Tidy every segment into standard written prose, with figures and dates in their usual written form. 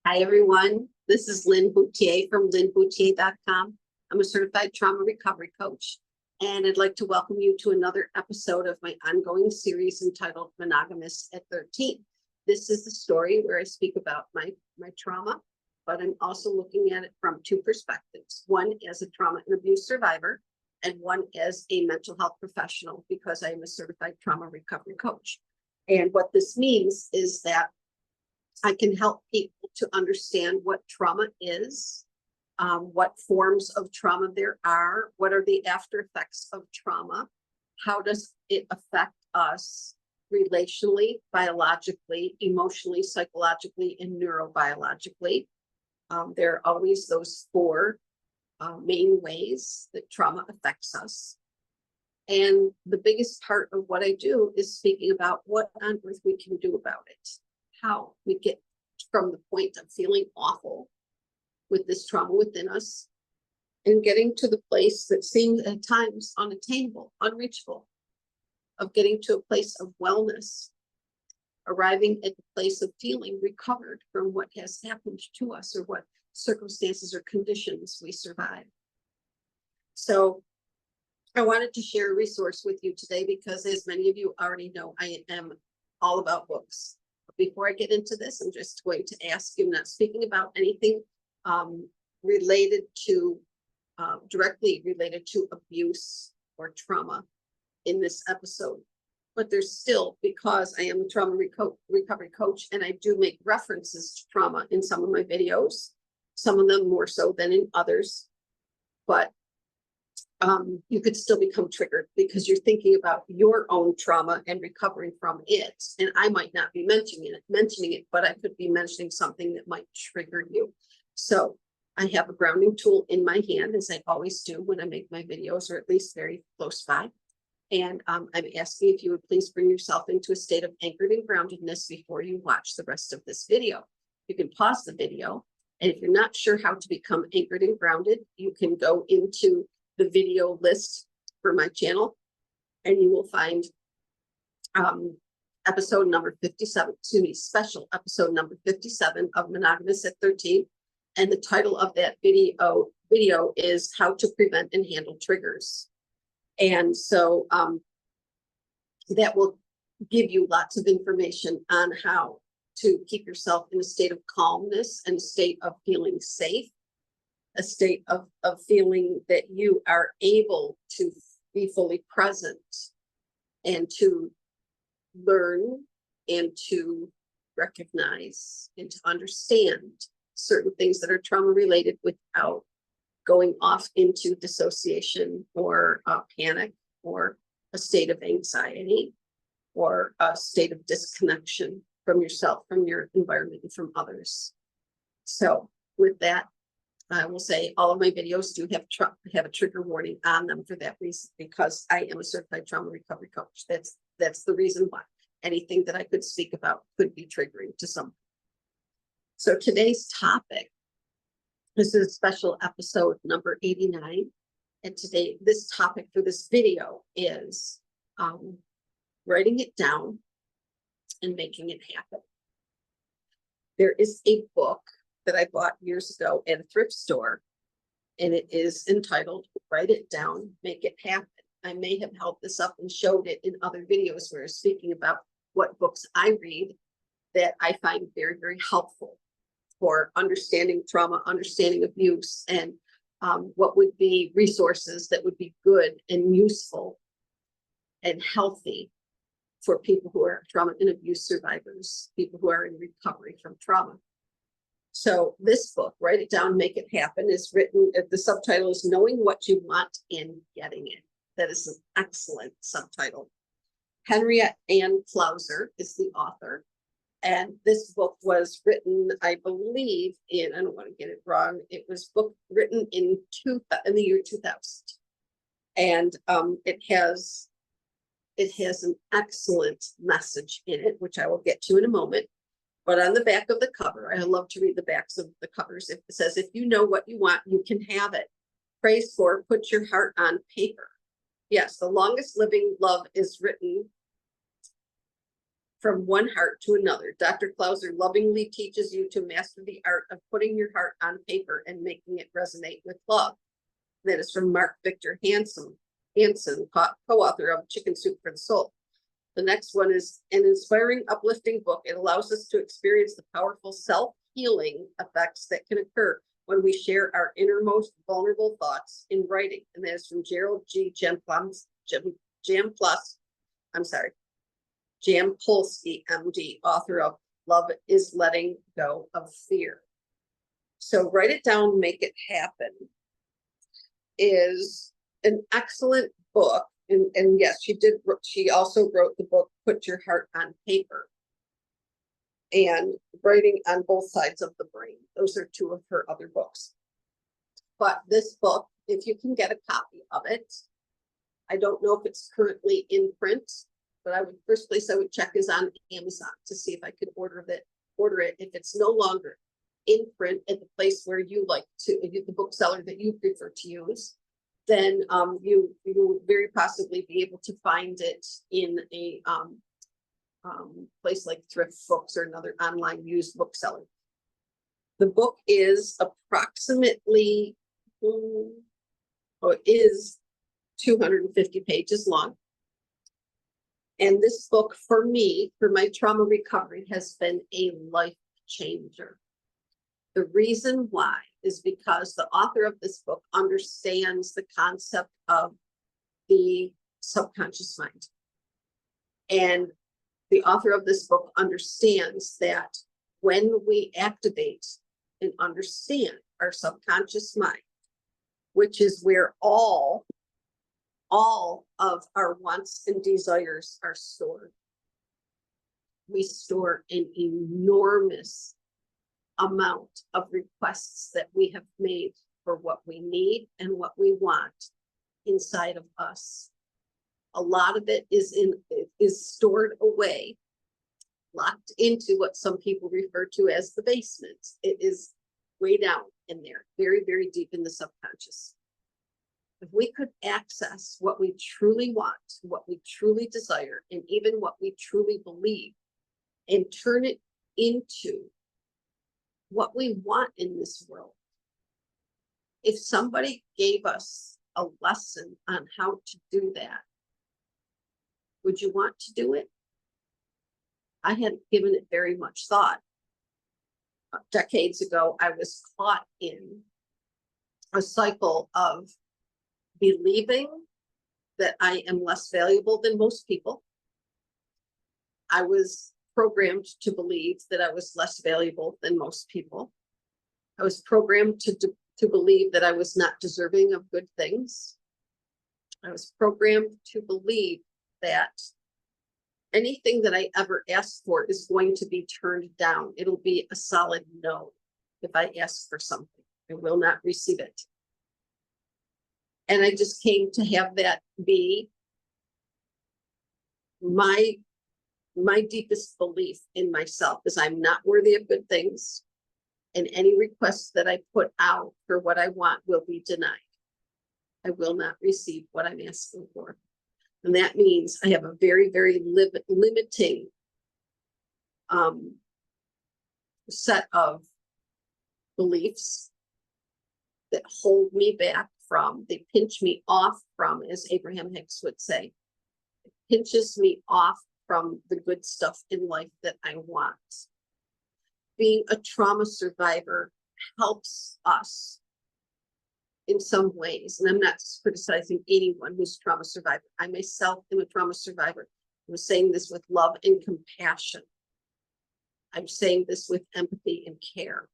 Hi, everyone. This is Lin Bouthillier from linbouthillier.com. I'm a certified trauma recovery coach, and I'd like to welcome you to another episode of my ongoing series entitled Monogamous at 13. This is the story where I speak about my trauma, but I'm also looking at it from two perspectives. One as a trauma and abuse survivor, and one as a mental health professional, because I am a certified trauma recovery coach. And what this means is that I can help people to understand what trauma is, what forms of trauma there are, what are the after effects of trauma, how does it affect us relationally, biologically, emotionally, psychologically, and neurobiologically. There are always those four main ways that trauma affects us. And the biggest part of what I do is speaking about what on earth we can do about it. How we get from the point of feeling awful with this trauma within us and getting to the place that seems at times unattainable, unreachable, of getting to a place of wellness, arriving at the place of feeling recovered from what has happened to us or what circumstances or conditions we survive. So I wanted to share a resource with you today because, as many of you already know, I am all about books. Before I get into this, I'm just going to ask you, I'm not speaking about anything related to, directly related to abuse or trauma in this episode. But there's still, because I am a trauma recovery coach, and I do make references to trauma in some of my videos, some of them more so than in others. But you could still become triggered because you're thinking about your own trauma and recovering from it. And I might not be mentioning it, but I could be mentioning something that might trigger you. So I have a grounding tool in my hand, as I always do when I make my videos, or at least very close by. And I'm asking if you would please bring yourself into a state of anchored and groundedness before you watch the rest of this video. You can pause the video. And if you're not sure how to become anchored and grounded, you can go into the video list for my channel, and you will find episode number 57, special episode number 57 of Monogamous at 13. And the title of that video is How to Prevent and Handle Triggers. And so that will give you lots of information on how to keep yourself in a state of calmness and a state of feeling safe, a state of feeling that you are able to be fully present and to learn and to recognize and to understand certain things that are trauma related without going off into dissociation or panic or a state of anxiety or a state of disconnection from yourself, from your environment, and from others. So with that, I will say all of my videos do have a trigger warning on them for that reason, because I am a certified trauma recovery coach. That's the reason why. Anything that I could speak about could be triggering to someone. So today's topic, this is special episode number 89. And today, this topic for this video is writing it down and making it happen. There is a book that I bought years ago at a thrift store, and it is entitled Write It Down, Make It Happen. I may have held this up and showed it in other videos where I was speaking about what books I read that I find very, very helpful for understanding trauma, understanding abuse, and what would be resources that would be good and useful and healthy for people who are trauma and abuse survivors, people who are in recovery from trauma. So this book, Write It Down, Make It Happen, is written, the subtitle is Knowing What You Want and Getting It. That is an excellent subtitle. Henriette Ann Clauser is the author. And this book was written, I believe, I don't want to get it wrong, it was written in the year 2000. And it has an excellent message in it, which I will get to in a moment. But on the back of the cover, I love to read the backs of the covers. It says, if you know what you want, you can have it. Praise for, put your heart on paper. Yes, the longest living love is written From one heart to another. Dr. Clauser lovingly teaches you to master the art of putting your heart on paper and making it resonate with love. That is from Mark Victor Hansen, co-author of Chicken Soup for the Soul. The next one is an inspiring, uplifting book. It allows us to experience the powerful self-healing effects that can occur when we share our innermost vulnerable thoughts in writing. And that is from Gerald G. Jampolsky, MD, author of Love is Letting Go of Fear. So write it down, make it happen is an excellent book. And yes, she also wrote the book, Put Your Heart on Paper, and Writing on Both Sides of the Brain. Those are two of her other books. But this book, if you can get a copy of it, I don't know if it's currently in print, but first place I would check is on Amazon to see if I could order it. If it's no longer in print at the place where you like to, the bookseller that you prefer to use, then you would very possibly be able to find it in a place like Thrift Books or another online used bookseller. The book is approximately, it is 250 pages long. And this book, for me, for my trauma recovery, has been a life changer. The reason why is because the author of this book understands the concept of the subconscious mind. And the author of this book understands that when we activate and understand our subconscious mind, which is where all of our wants and desires are stored. We store an enormous amount of requests that we have made for what we need and what we want inside of us. A lot of it is stored away, locked into what some people refer to as the basement. It is way down in there, very, very deep in the subconscious. If we could access what we truly want, what we truly desire, and even what we truly believe, and turn it into what we want in this world. If somebody gave us a lesson on how to do that, would you want to do it? I hadn't given it very much thought. Decades ago, I was caught in a cycle of believing that I am less valuable than most people. I was programmed to believe that I was less valuable than most people. I was programmed to believe that I was not deserving of good things. I was programmed to believe that anything that I ever ask for is going to be turned down. It'll be a solid no if I ask for something. I will not receive it. And I just came to have that be my deepest belief in myself is I'm not worthy of good things. And any requests that I put out for what I want will be denied. I will not receive what I'm asking for. And that means I have a very, very limiting set of beliefs that hold me back from, they pinch me off from, as Abraham Hicks would say, it pinches me off from the good stuff in life that I want. Being a trauma survivor helps us in some ways, and I'm not criticizing anyone who's a trauma survivor. I myself am a trauma survivor. I'm saying this with love and compassion. I'm saying this with empathy and care.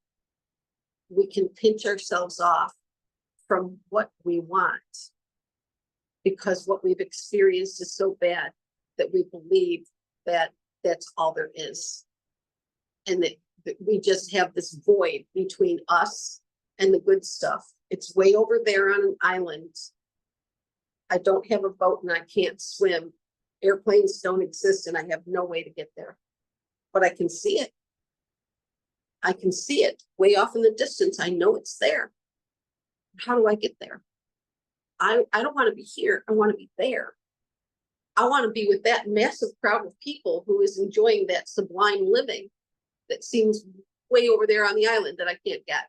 We can pinch ourselves off from what we want because what we've experienced is so bad that we believe that that's all there is. And that we just have this void between us and the good stuff. It's way over there on an island. I don't have a boat and I can't swim. Airplanes don't exist and I have no way to get there. But I can see it. I can see it way off in the distance. I know it's there. How do I get there? I don't want to be here. I want to be there. I want to be with that massive crowd of people who is enjoying that sublime living that seems way over there on the island that I can't get.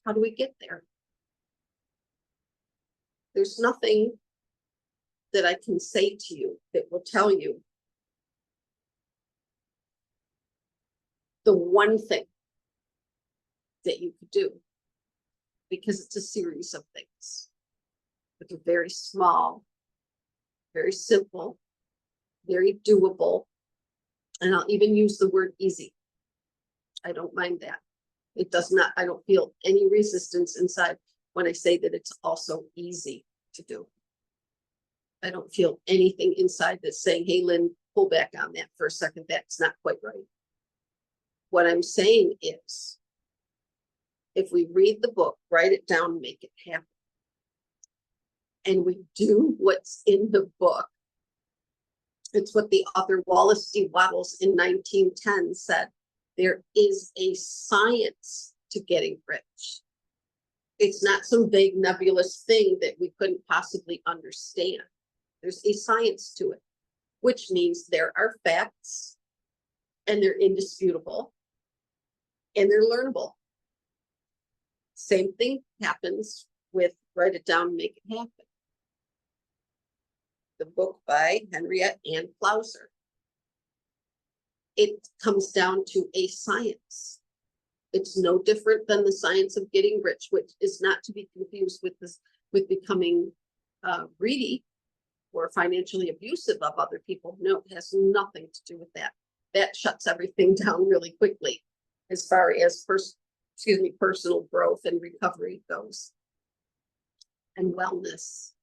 How do we get there? There's nothing that I can say to you that will tell you the one thing that you could do, because it's a series of things that are very small, very simple, very doable, and I'll even use the word easy. I don't mind that. It does not, I don't feel any resistance inside when I say that it's also easy to do. I don't feel anything inside that's saying, hey, Lynn, pull back on that for a second. That's not quite right. What I'm saying is, if we read the book, write it down, make it happen, and we do what's in the book, it's what the author Wallace D. Wattles in 1910 said. There is a science to getting rich. It's not some vague nebulous thing that we couldn't possibly understand. There's a science to it, which means there are facts and they're indisputable and they're learnable. Same thing happens with write it down, make it happen. The book by Henriette Ann Plauser. It comes down to a science. It's no different than the science of getting rich, which is not to be confused with this, with becoming greedy or financially abusive of other people. No, it has nothing to do with that. That shuts everything down really quickly as far as personal growth and recovery goes. And wellness.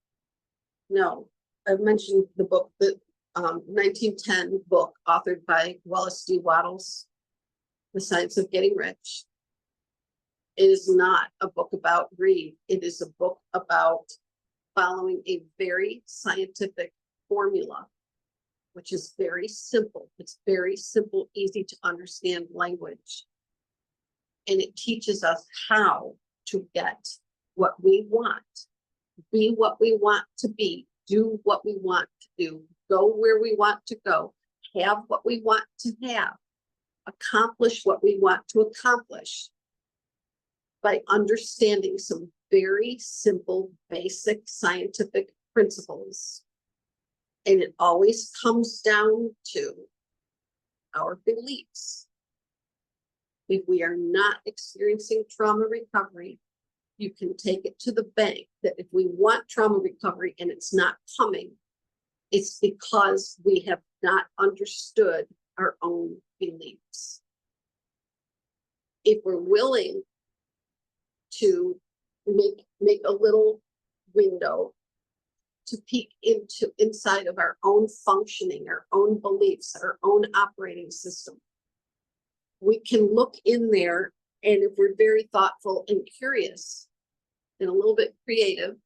No, I've mentioned the book, the 1910 book authored by Wallace D. Wattles, The Science of Getting Rich. It is not a book about greed. It is a book about following a very scientific formula, which is very simple. It's very simple, easy to understand language. And it teaches us how to get what we want, be what we want to be, do what we want to do, go where we want to go, have what we want to have, accomplish what we want to accomplish by understanding some very simple, basic scientific principles. And it always comes down to our beliefs. If we are not experiencing trauma recovery, you can take it to the bank that if we want trauma recovery and it's not coming, it's because we have not understood our own beliefs. If we're willing to make a little window to peek inside of our own functioning, our own beliefs, our own operating system, we can look in there, and if we're very thoughtful and curious and a little bit creative,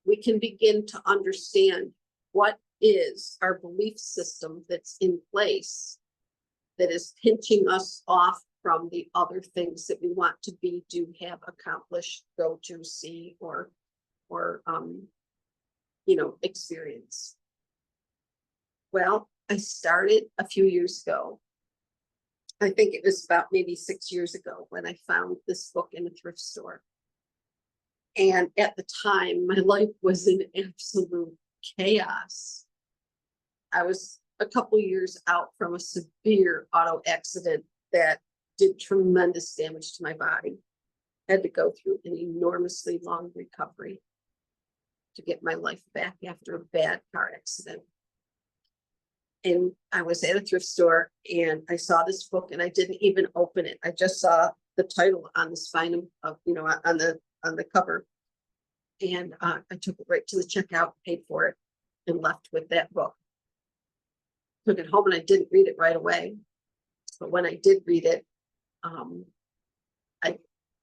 we can begin to understand what is our belief system that's in place that is pinching us off from the other things that we want to be, do, have, accomplish, go to, see, or experience. Well, I started a few years ago. I think it was about maybe 6 years ago when I found this book in a thrift store. And at the time, my life was in absolute chaos. I was a couple years out from a severe auto accident that did tremendous damage to my body. I had to go through an enormously long recovery to get my life back after a bad car accident. And I was at a thrift store and I saw this book and I didn't even open it. I just saw the title on the spine of, on the cover. And I took it right to the checkout, paid for it, and left with that book. Took it home and I didn't read it right away. But when I did read it,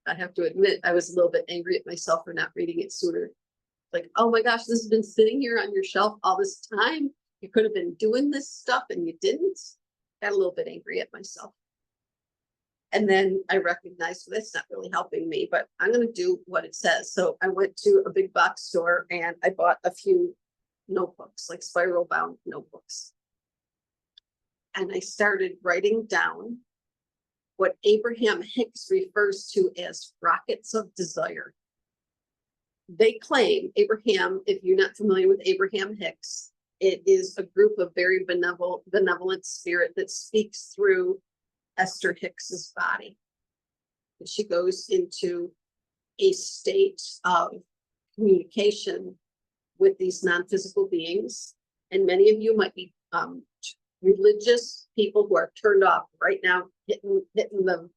I have to admit, I was a little bit angry at myself for not reading it sooner. Like, oh my gosh, this has been sitting here on your shelf all this time. You could have been doing this stuff and you didn't. Got a little bit angry at myself. And then I recognized that's not really helping me, but I'm going to do what it says. So I went to a big box store and I bought a few notebooks, like spiral bound notebooks. And I started writing down what Abraham Hicks refers to as rockets of desire. They claim, Abraham, if you're not familiar with Abraham Hicks, it is a group of very benevolent spirit that speaks through Esther Hicks's body. And she goes into a state of communication with these non-physical beings. And many of you might be religious people who are turned off right now, hitting the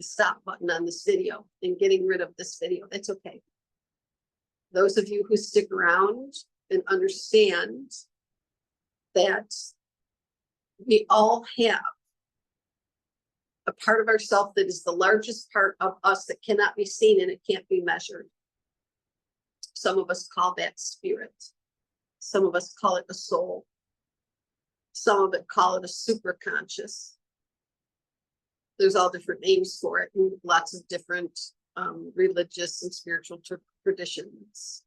stop button on this video and getting rid of this video. That's okay. Those of you who stick around and understand that we all have a part of ourselves that is the largest part of us that cannot be seen and it can't be measured. Some of us call that spirit. Some of us call it a soul. Some of it call it a superconscious. There's all different names for it and lots of different religious and spiritual traditions.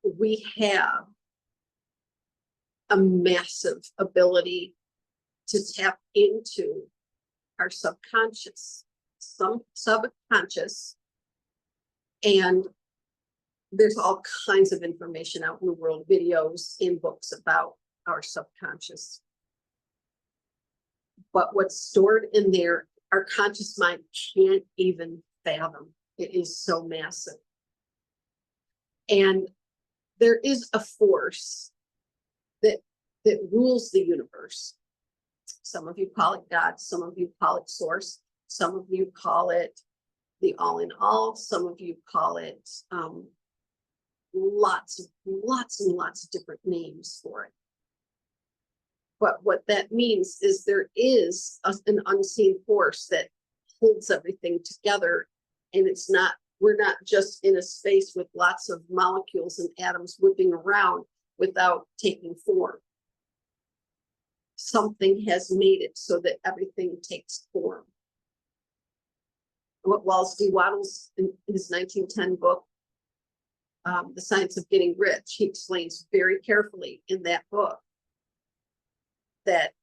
We have a massive ability to tap into our subconscious, and there's all kinds of information out in the world, videos and books about our subconscious. But what's stored in there, our conscious mind can't even fathom. It is so massive. And there is a force that rules the universe. Some of you call it God, some of you call it source, some of you call it the all in all, some of you call it lots and lots of different names for it. But what that means is there is an unseen force that holds everything together, and we're not just in a space with lots of molecules and atoms whipping around without taking form. Something has made it so that everything takes form. What Wallace D. Wattles, in his 1910 book, The Science of Getting Rich, he explains very carefully in that book that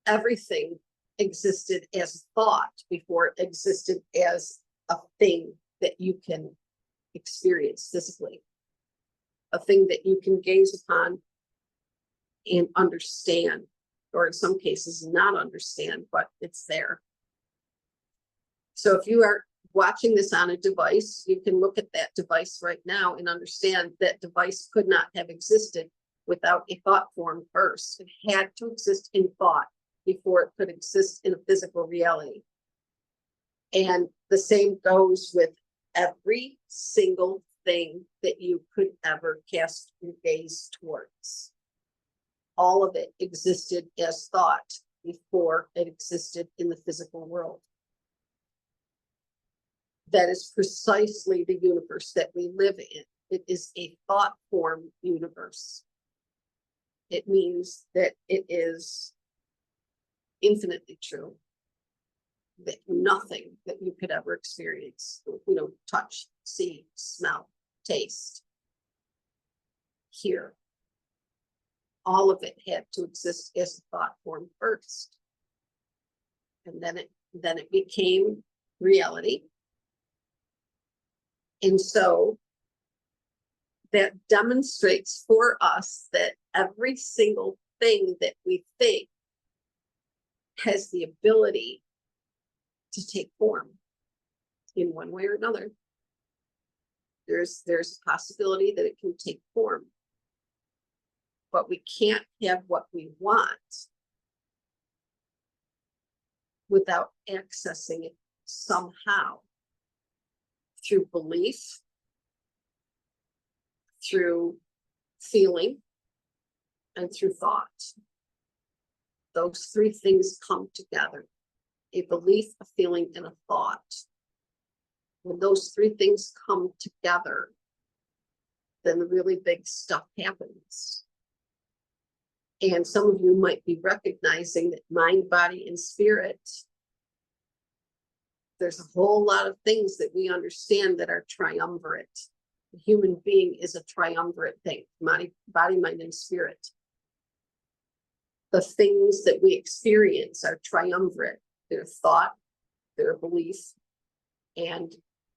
everything existed as thought before it existed as a thing that you can experience physically, a thing that you can gaze upon and understand, or in some cases not understand, but it's there. So if you are watching this on a device, you can look at that device right now and understand that device could not have existed without a thought form first. It had to exist in thought before it could exist in a physical reality. And the same goes with every single thing that you could ever cast your gaze towards. All of it existed as thought before it existed in the physical world. That is precisely the universe that we live in. It is a thought form universe. It means that it is infinitely true, that nothing that you could ever experience, touch, see, smell, taste, hear, all of it had to exist as a thought form first. And then it became reality. And so that demonstrates for us that every single thing that we think has the ability to take form in one way or another. There's a possibility that it can take form. But we can't have what we want without accessing it somehow through belief, through feeling, and through thought. Those three things come together: a belief, a feeling, and a thought. When those three things come together, then the really big stuff happens. And some of you might be recognizing that mind, body, and spirit, there's a whole lot of things that we understand that are triumvirate. The human being is a triumvirate thing, body, mind, and spirit. The things that we experience are triumvirate. They're thought, they're a belief, and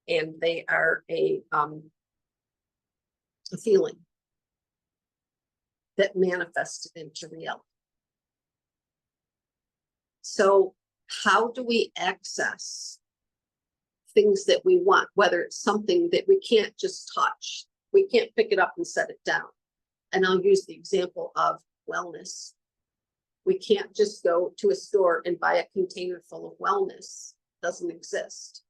they are a feeling that manifested into reality. So how do we access things that we want, whether it's something that we can't just touch, we can't pick it up and set it down? And I'll use the example of wellness. We can't just go to a store and buy a container full of wellness. It doesn't exist.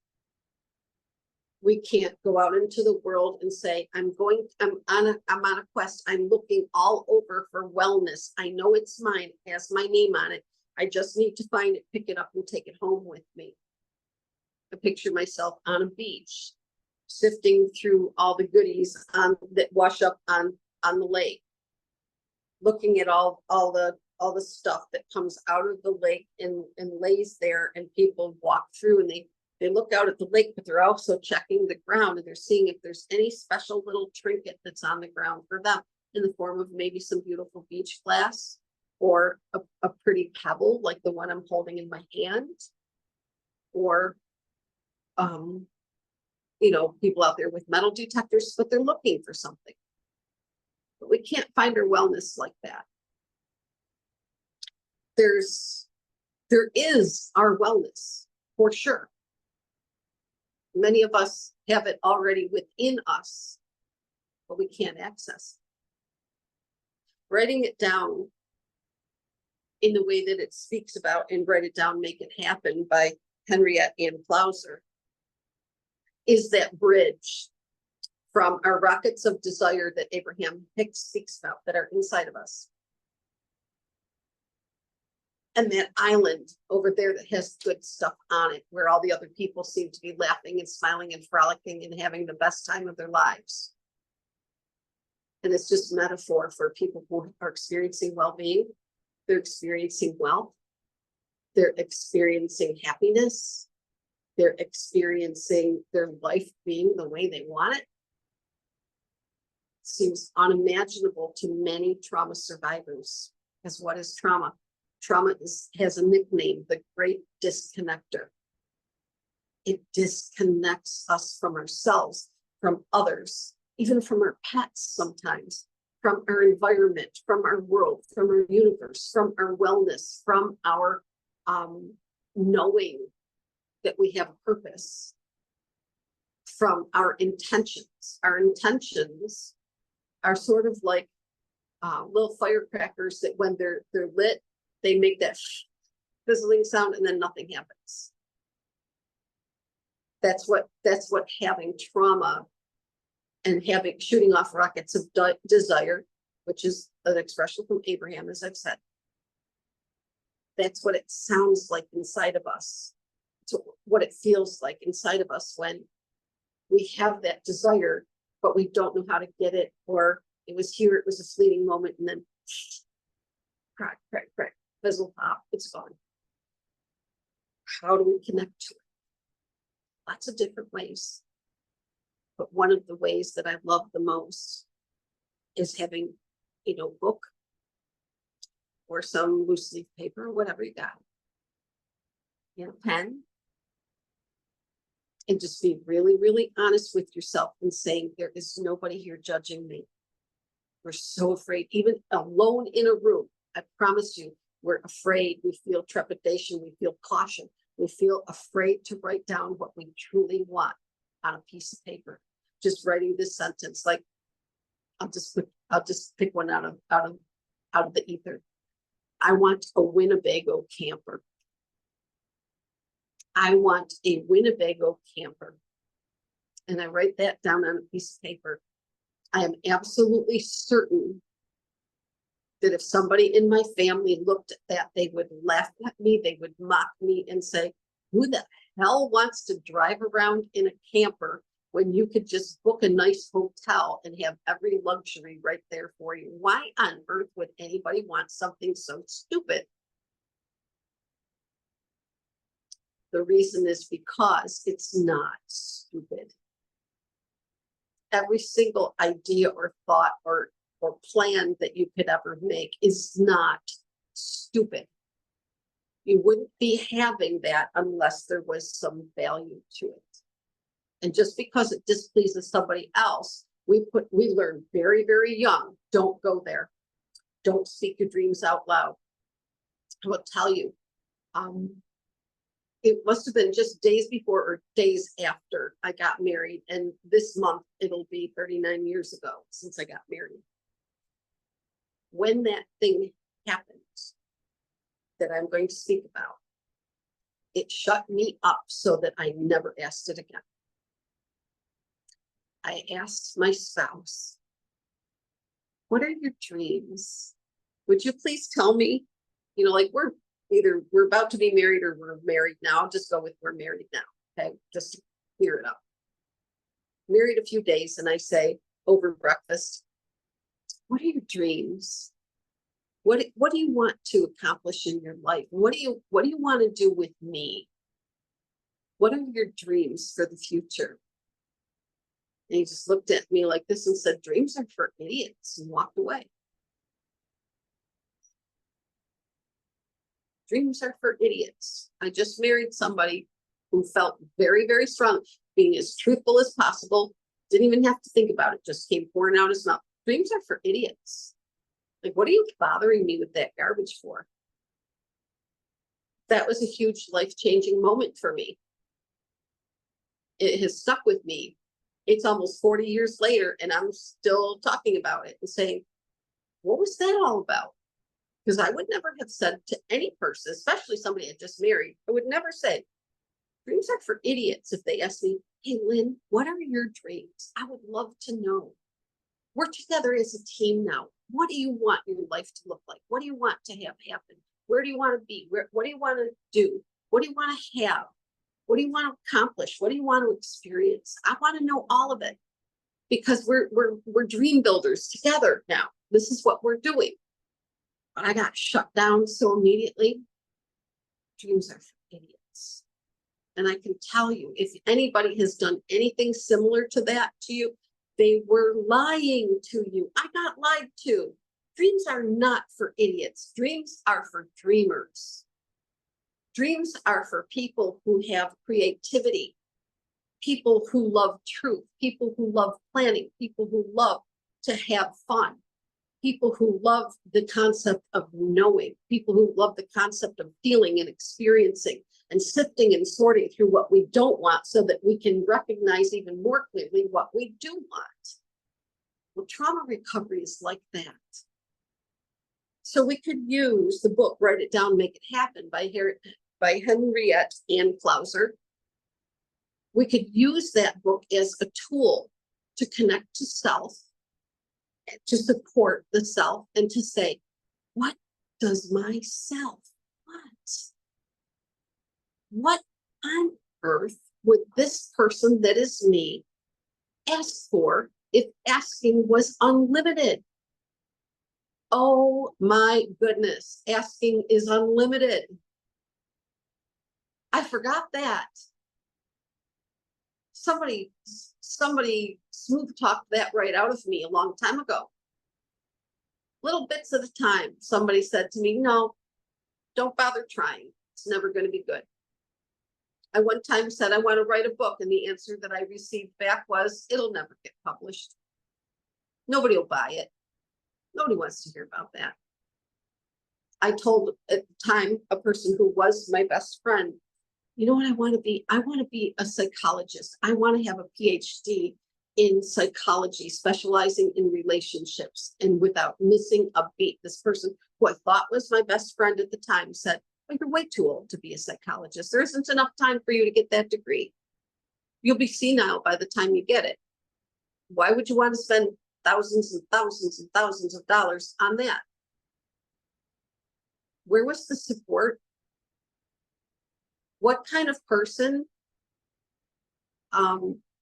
We can't go out into the world and say, I'm on a quest. I'm looking all over for wellness. I know it's mine. It has my name on it. I just need to find it, pick it up, and take it home with me. I picture myself on a beach, sifting through all the goodies that wash up on the lake, looking at all the stuff that comes out of the lake and lays there, and people walk through and they look out at the lake, but they're also checking the ground, and they're seeing if there's any special little trinket that's on the ground for them in the form of maybe some beautiful beach glass or a pretty pebble like the one I'm holding in my hand, or people out there with metal detectors, but they're looking for something. But we can't find our wellness like that. There is our wellness for sure. Many of us have it already within us, but we can't access it. Writing it down in the way that it speaks about and Write It Down, Make It Happen by Henriette Ann Plauser is that bridge from our rockets of desire that Abraham Hicks speaks about that are inside of us, and that island over there that has good stuff on it, where all the other people seem to be laughing and smiling and frolicking and having the best time of their lives. And it's just metaphor for people who are experiencing well-being. They're experiencing wealth. They're experiencing happiness. They're experiencing their life being the way they want it. Seems unimaginable to many trauma survivors. Because what is trauma? Trauma has a nickname, the Great Disconnector. It disconnects us from ourselves, from others, even from our pets sometimes, from our environment, from our world, from our universe, from our wellness, from our knowing that we have a purpose, from our intentions. Our intentions are sort of like little firecrackers that when they're lit, they make that fizzling sound and then nothing happens. That's what having trauma and shooting off rockets of desire, which is an expression from Abraham, as I've said. That's what it sounds like inside of us. It's what it feels like inside of us when we have that desire, but we don't know how to get it, or it was here, it was a fleeting moment, and then crack, crack, crack, fizzle pop, it's gone. How do we connect to it? Lots of different ways. But one of the ways that I love the most is having a notebook or some loose leaf paper, or whatever you got, pen, and just be really, really honest with yourself and saying, there is nobody here judging me. We're so afraid, even alone in a room. I promise you, we're afraid. We feel trepidation. We feel caution. We feel afraid to write down what we truly want on a piece of paper. Just writing this sentence, like I'll just pick one out of the ether. I want a Winnebago camper. I want a Winnebago camper. And I write that down on a piece of paper. I am absolutely certain that if somebody in my family looked at that, they would laugh at me, they would mock me and say, who the hell wants to drive around in a camper when you could just book a nice hotel and have every luxury right there for you? Why on earth would anybody want something so stupid? The reason is because it's not stupid. Every single idea or thought or plan that you could ever make is not stupid. You wouldn't be having that unless there was some value to it. And just because it displeases somebody else, we learn very, very young, don't go there. Don't speak your dreams out loud. I will tell you, it must have been just days before or days after I got married. And this month, it'll be 39 years ago since I got married. When that thing happened that I'm going to speak about, it shut me up so that I never asked it again. I asked my spouse, what are your dreams? Would you please tell me? You know, like we're about to be married or we're married now. I'll just go with we're married now. Okay, just to clear it up. Married a few days, and I say over breakfast, what are your dreams? What do you want to accomplish in your life? What do you want to do with me? What are your dreams for the future? And he just looked at me like this and said, dreams are for idiots, and walked away. Dreams are for idiots. I just married somebody who felt very, very strong, being as truthful as possible. Didn't even have to think about it, just came pouring out his mouth. Dreams are for idiots. Like, what are you bothering me with that garbage for? That was a huge life-changing moment for me. It has stuck with me. It's almost 40 years later, and I'm still talking about it and saying, what was that all about? Because I would never have said to any person, especially somebody I just married, I would never say, dreams are for idiots. If they ask me, hey, Lynn, what are your dreams? I would love to know. We're together as a team now. What do you want your life to look like? What do you want to have happen? Where do you want to be? What do you want to do? What do you want to have? What do you want to accomplish? What do you want to experience? I want to know all of it because we're dream builders together now. This is what we're doing. But I got shut down so immediately. Dreams are for idiots. And I can tell you, if anybody has done anything similar to that to you, they were lying to you. I got lied to. Dreams are not for idiots. Dreams are for dreamers. Dreams are for people who have creativity, people who love truth, people who love planning, people who love to have fun, people who love the concept of knowing, people who love the concept of feeling and experiencing and sifting and sorting through what we don't want so that we can recognize even more clearly what we do want. Well, trauma recovery is like that. So we could use the book, Write It Down, Make It Happen by Henriette Ann Clauser. We could use that book as a tool to connect to self, to support the self, and to say, what does my self want? What on earth would this person that is me ask for if asking was unlimited? Oh my goodness, asking is unlimited. I forgot that. Somebody smooth talked that right out of me a long time ago. Little bits at a time, somebody said to me, no, don't bother trying. It's never going to be good. I one time said, I want to write a book, and the answer that I received back was, it'll never get published. Nobody will buy it. Nobody wants to hear about that. I told at the time a person who was my best friend, you know what I want to be? I want to be a psychologist. I want to have a PhD in psychology, specializing in relationships. And without missing a beat, this person who I thought was my best friend at the time said, well, you're way too old to be a psychologist. There isn't enough time for you to get that degree. You'll be senile by the time you get it. Why would you want to spend thousands and thousands and thousands of dollars on that? Where was the support? What kind of person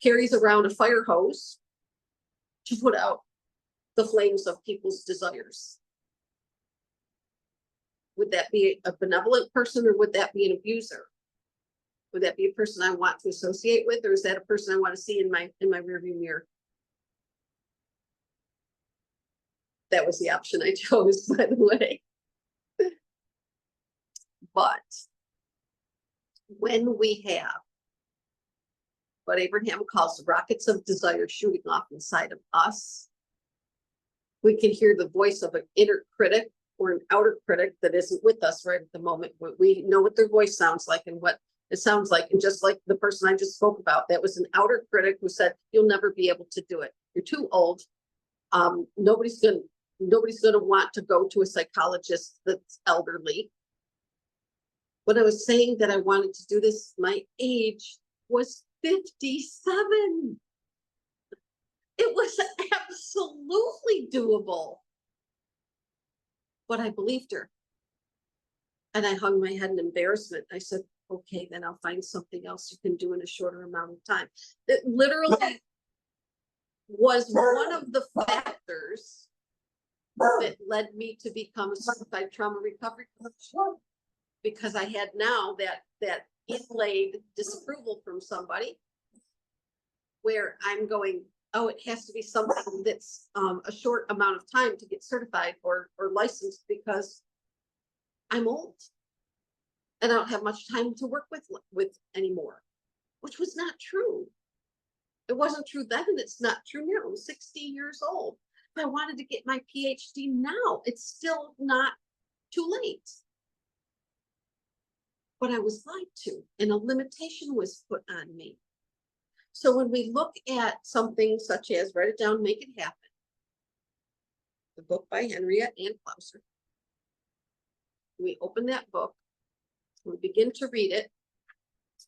carries around a fire hose to put out the flames of people's desires. Would that be a benevolent person, or would that be an abuser? Would that be a person I want to associate with, or is that a person I want to see in my rearview mirror? That was the option I chose, by the way. But when we have what Abraham calls rockets of desire shooting off inside of us, we can hear the voice of an inner critic or an outer critic that isn't with us right at the moment. We know what their voice sounds like and what it sounds like. And just like the person I just spoke about, that was an outer critic who said, you'll never be able to do it. You're too old. Nobody's gonna want to go to a psychologist that's elderly. When I was saying that I wanted to do this, my age was 57. It was absolutely doable. But I believed her. And I hung my head in embarrassment. I said, okay, then I'll find something else you can do in a shorter amount of time. It literally was one of the factors that led me to become a certified trauma recovery coach, because I had now that inlaid disapproval from somebody where I'm going, oh, it has to be something that's a short amount of time to get certified or licensed, because I'm old and I don't have much time to work with anymore, which was not true. It wasn't true then, and it's not true now. I'm 60 years old. If I wanted to get my PhD now, it's still not too late. But I was lied to, and a limitation was put on me. So when we look at something such as Write It Down, Make It Happen, the book by Henriette Ann Clouser, we open that book, we begin to read it,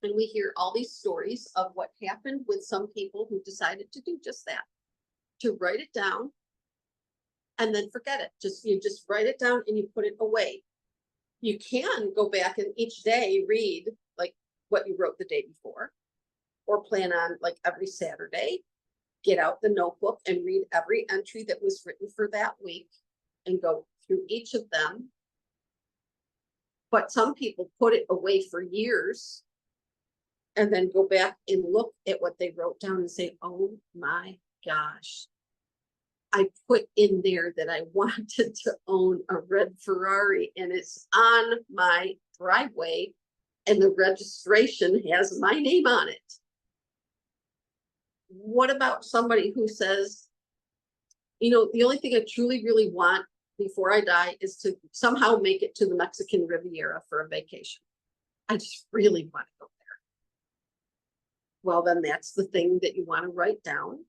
and we hear all these stories of what happened with some people who decided to do just that, to write it down and then forget it. You just write it down and you put it away. You can go back and each day read like what you wrote the day before, or plan on like every Saturday, get out the notebook and read every entry that was written for that week and go through each of them. But some people put it away for years and then go back and look at what they wrote down and say, oh my gosh, I put in there that I wanted to own a red Ferrari and it's on my driveway and the registration has my name on it. What about somebody who says, you know, the only thing I truly really want before I die is to somehow make it to the Mexican Riviera for a vacation. I just really want to go there. Well, then that's the thing that you want to write down.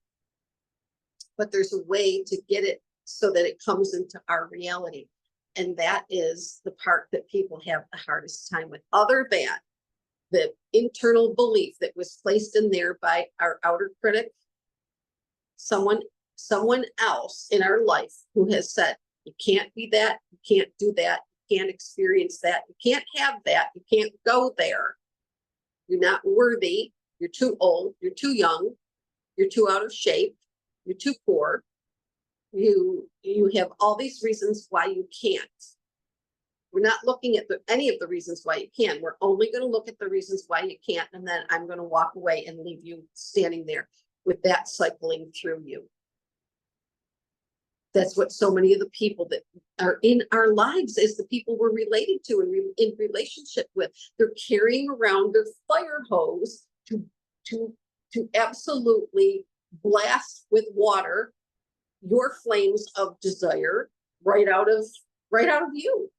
But there's a way to get it so that it comes into our reality. And that is the part that people have the hardest time with. Other than the internal belief that was placed in there by our outer critic, someone else in our life who has said, you can't be that, you can't do that, you can't experience that, you can't have that, you can't go there. You're not worthy, you're too old, you're too young, you're too out of shape, you're too poor, you have all these reasons why you can't. We're not looking at any of the reasons why you can. We're only going to look at the reasons why you can't, and then I'm going to walk away and leave you standing there with that cycling through you. That's what so many of the people that are in our lives is the people we're related to and in relationship with. They're carrying around their fire hose to absolutely blast with water your flames of desire right out of you.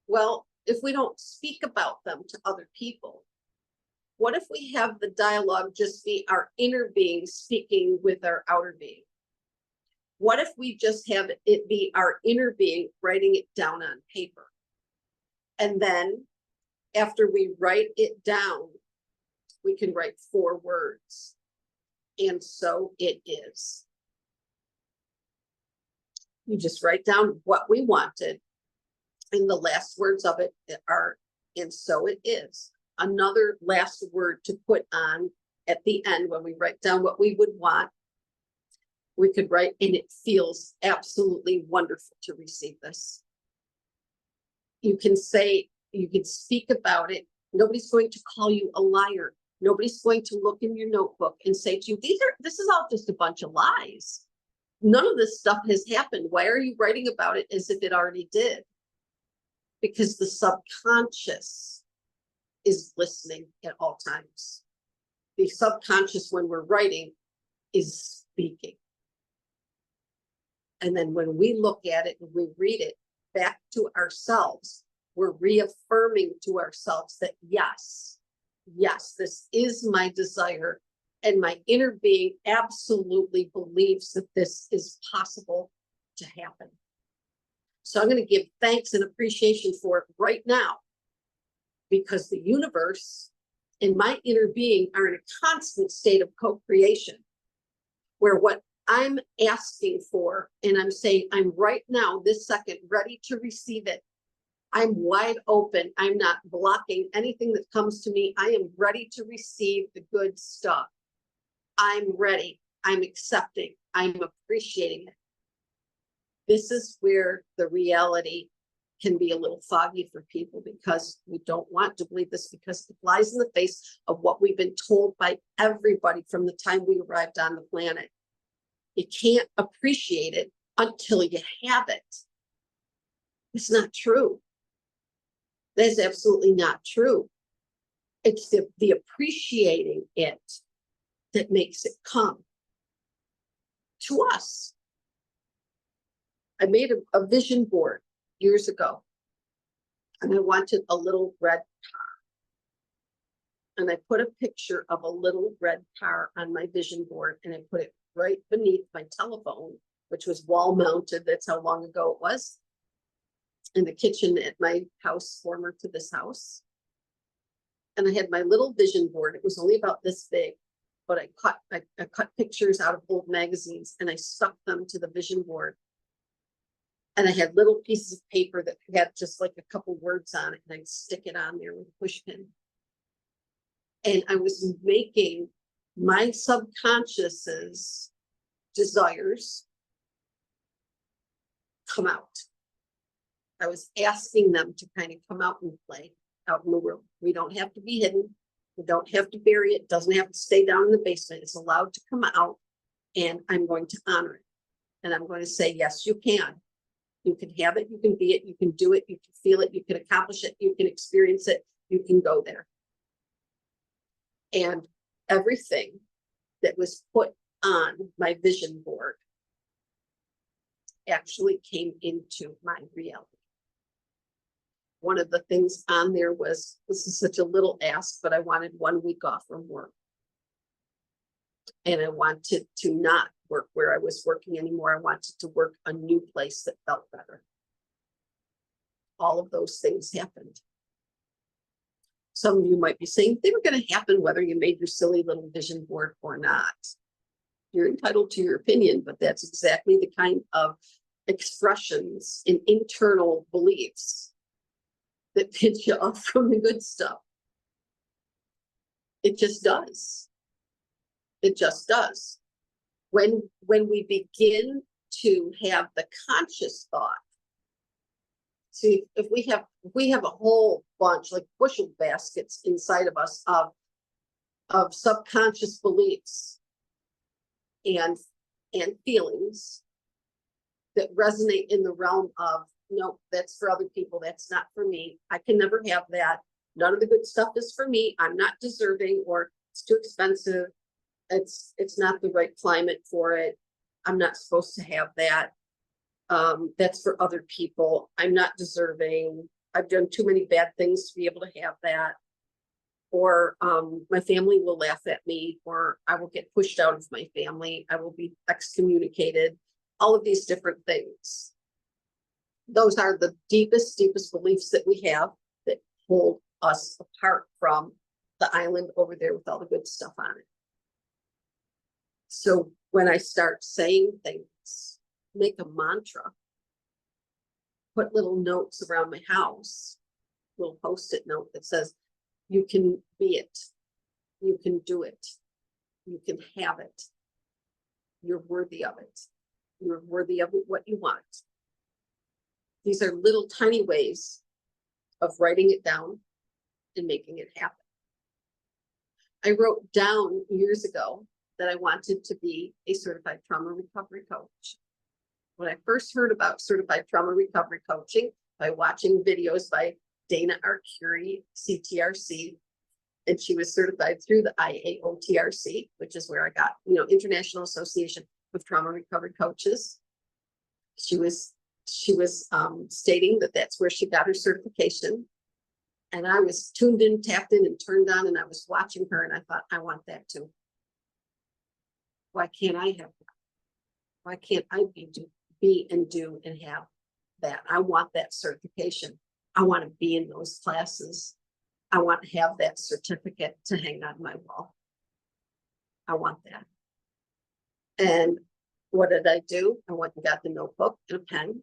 Well, if we don't speak about them to other people, what if we have the dialogue just be our inner being speaking with our outer being? What if we just have it be our inner being writing it down on paper? And then after we write it down, we can write 4 words. And so it is. You just write down what we wanted. And the last words of it are, and so it is. Another last word to put on at the end, when we write down what we would want, we could write, and it feels absolutely wonderful to receive this. You can say, you can speak about it. Nobody's going to call you a liar. Nobody's going to look in your notebook and say to you, this is all just a bunch of lies. None of this stuff has happened. Why are you writing about it as if it already did? Because the subconscious is listening at all times. The subconscious, when we're writing, is speaking. And then when we look at it and we read it back to ourselves, we're reaffirming to ourselves that yes, this is my desire, and my inner being absolutely believes that this is possible to happen. So I'm going to give thanks and appreciation for it right now, because the universe and my inner being are in a constant state of co-creation, where what I'm asking for, and I'm saying, I'm right now, this second, ready to receive it. I'm wide open. I'm not blocking anything that comes to me. I am ready to receive the good stuff. I'm ready. I'm accepting. I'm appreciating it. This is where the reality can be a little foggy for people, because we don't want to believe this, because it flies in the face of what we've been told by everybody from the time we arrived on the planet. You can't appreciate it until you have it. It's not true. That is absolutely not true. It's the appreciating it that makes it come to us. I made a vision board years ago, and I wanted a little red car. And I put a picture of a little red car on my vision board, and I put it right beneath my telephone, which was wall mounted. That's how long ago it was. In the kitchen at my house, former to this house. And I had my little vision board. It was only about this big, but I cut pictures out of old magazines and I stuck them to the vision board. And I had little pieces of paper that had just like a couple words on it, and I'd stick it on there with a push pin. And I was making my subconscious's desires come out. I was asking them to kind of come out and play out in the world. We don't have to be hidden. We don't have to bury it. It doesn't have to stay down in the basement. It's allowed to come out, and I'm going to honor it. And I'm going to say, yes, you can. You can have it. You can be it. You can do it. You can feel it. You can accomplish it. You can experience it. You can go there. And everything that was put on my vision board actually came into my reality. One of the things on there was, this is such a little ask, but I wanted 1 week off from work. And I wanted to not work where I was working anymore. I wanted to work a new place that felt better. All of those things happened. Some of you might be saying they were going to happen whether you made your silly little vision board or not. You're entitled to your opinion, but that's exactly the kind of expressions and internal beliefs that pinch you off from the good stuff. It just does. It just does. When we begin to have the conscious thought, see, if we have a whole bunch, like bushel baskets inside of us of subconscious beliefs and feelings that resonate in the realm of, no, that's for other people, that's not for me. I can never have that. None of the good stuff is for me. I'm not deserving, or it's too expensive. It's not the right climate for it. I'm not supposed to have that. That's for other people. I'm not deserving. I've done too many bad things to be able to have that. Or my family will laugh at me, or I will get pushed out of my family. I will be excommunicated. All of these different things. Those are the deepest beliefs that we have that hold us apart from the island over there with all the good stuff on it. So when I start saying things, make a mantra, put little notes around my house, little post-it note that says, you can be it, you can do it, You can have it. You're worthy of it. You're worthy of what you want. These are little tiny ways of writing it down and making it happen. I wrote down years ago that I wanted to be a certified trauma recovery coach. When I first heard about certified trauma recovery coaching by watching videos by Dana Arcuri, CTRC, and she was certified through the IAOTRC, which is where I got, International Association of Trauma Recovery Coaches. She was stating that that's where she got her certification. And I was tuned in, tapped in, and turned on, and I was watching her, and I thought, I want that too. Why can't I have that? Why can't I be and do and have that? I want that certification. I want to be in those classes. I want to have that certificate to hang on my wall. I want that. And what did I do? I went and got the notebook and a pen,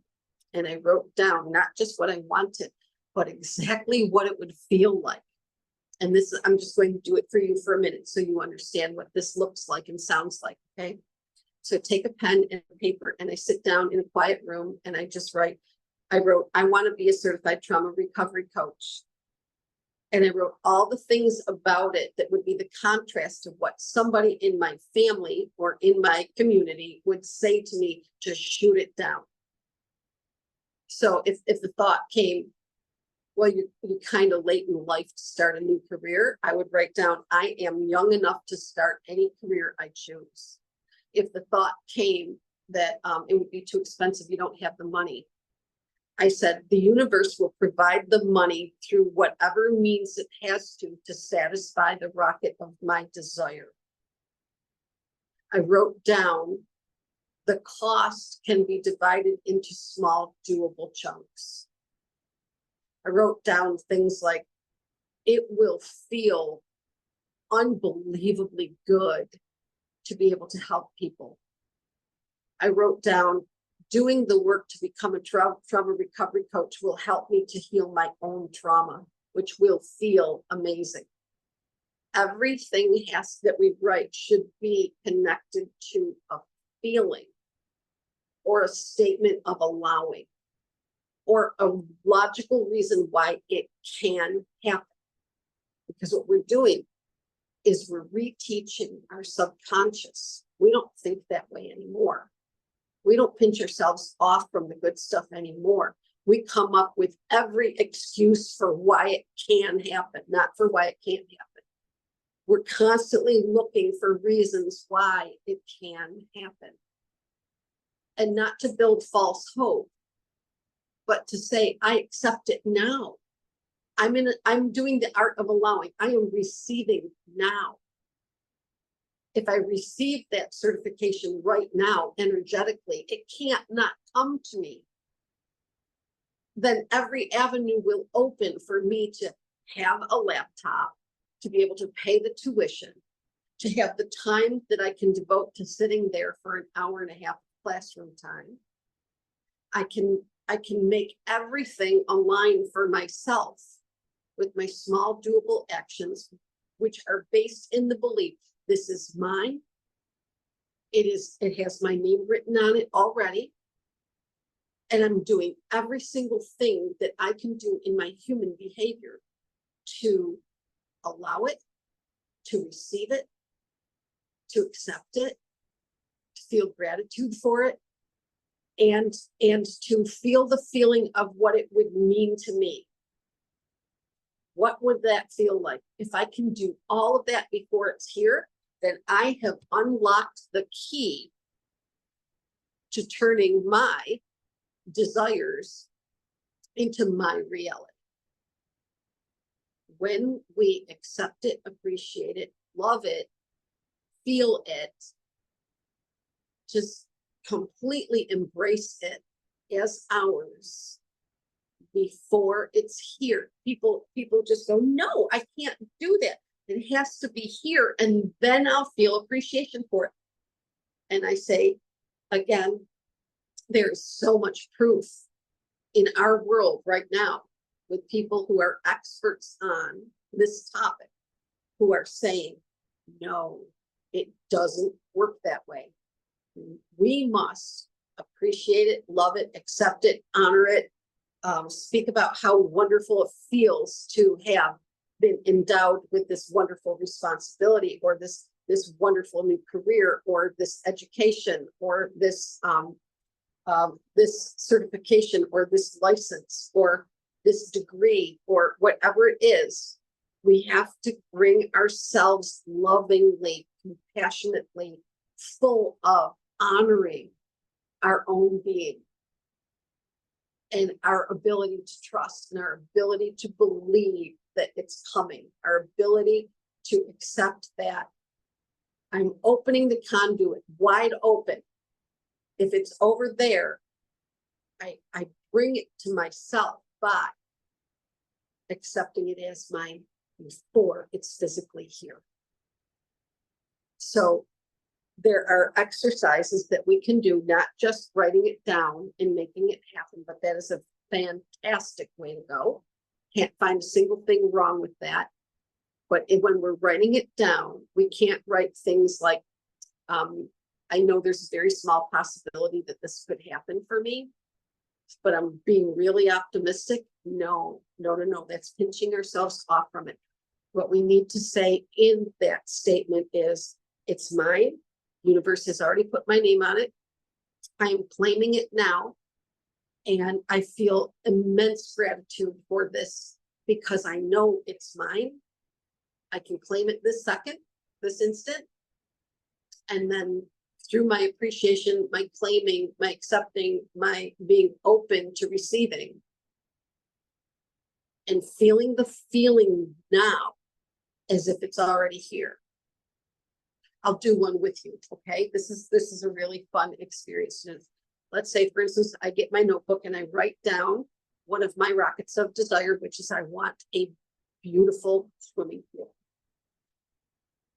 and I wrote down not just what I wanted, but exactly what it would feel like. And this, I'm just going to do it for you for a minute so you understand what this looks like and sounds like, okay? So take a pen and paper, and I sit down in a quiet room, and I just write, I wrote, I want to be a certified trauma recovery coach. And I wrote all the things about it that would be the contrast of what somebody in my family or in my community would say to me to shoot it down. So if the thought came, well, you're kind of late in life to start a new career, I would write down, I am young enough to start any career I choose. If the thought came that it would be too expensive, you don't have the money, I said, the universe will provide the money through whatever means it has to satisfy the rocket of my desire. I wrote down the cost can be divided into small, doable chunks. I wrote down things like, it will feel unbelievably good to be able to help people. I wrote down, doing the work to become a trauma recovery coach will help me to heal my own trauma, which will feel amazing. Everything that we write should be connected to a feeling or a statement of allowing or a logical reason why it can happen. Because what we're doing is we're reteaching our subconscious. We don't think that way anymore. We don't pinch ourselves off from the good stuff anymore. We come up with every excuse for why it can happen, not for why it can't happen. We're constantly looking for reasons why it can happen. And not to build false hope, but to say, I accept it now. I'm doing the art of allowing. I am receiving now. If I receive that certification right now, energetically, it can't not come to me. Then every avenue will open for me to have a laptop, to be able to pay the tuition, to have the time that I can devote to sitting there for an hour and a half classroom time. I can make everything align for myself with my small doable actions, which are based in the belief, this is mine. It has my name written on it already. And I'm doing every single thing that I can do in my human behavior to allow it, to receive it, to accept it, to feel gratitude for it, and to feel the feeling of what it would mean to me. What would that feel like? If I can do all of that before it's here, then I have unlocked the key to turning my desires into my reality. When we accept it, appreciate it, love it, feel it, just completely embrace it as ours before it's here. People just go, no, I can't do that. It has to be here, and then I'll feel appreciation for it. And I say, again, there's so much proof in our world right now with people who are experts on this topic, who are saying, no, It doesn't work that way. We must appreciate it, love it, accept it, honor it, speak about how wonderful it feels to have been endowed with this wonderful responsibility, or this wonderful new career, or this education, or this certification, or this license, or this degree, or whatever it is. We have to bring ourselves lovingly, compassionately, full of honoring our own being and our ability to trust and our ability to believe that it's coming, our ability to accept that I'm opening the conduit wide open. If it's over there, I bring it to myself by accepting it as mine before it's physically here. So there are exercises that we can do, not just writing it down and making it happen, but that is a fantastic way to go. Can't find a single thing wrong with that. But when we're writing it down, we can't write things like, I know there's a very small possibility that this could happen for me, but I'm being really optimistic. No, that's pinching ourselves off from it. What we need to say in that statement is, it's mine. Universe has already put my name on it. I am claiming it now. And I feel immense gratitude for this because I know it's mine. I can claim it this second, this instant. And then through my appreciation, my claiming, my accepting, my being open to receiving, and feeling the feeling now as if it's already here. I'll do one with you, okay? This is a really fun experience. Let's say, for instance, I get my notebook and I write down one of my rockets of desire, which is I want a beautiful swimming pool.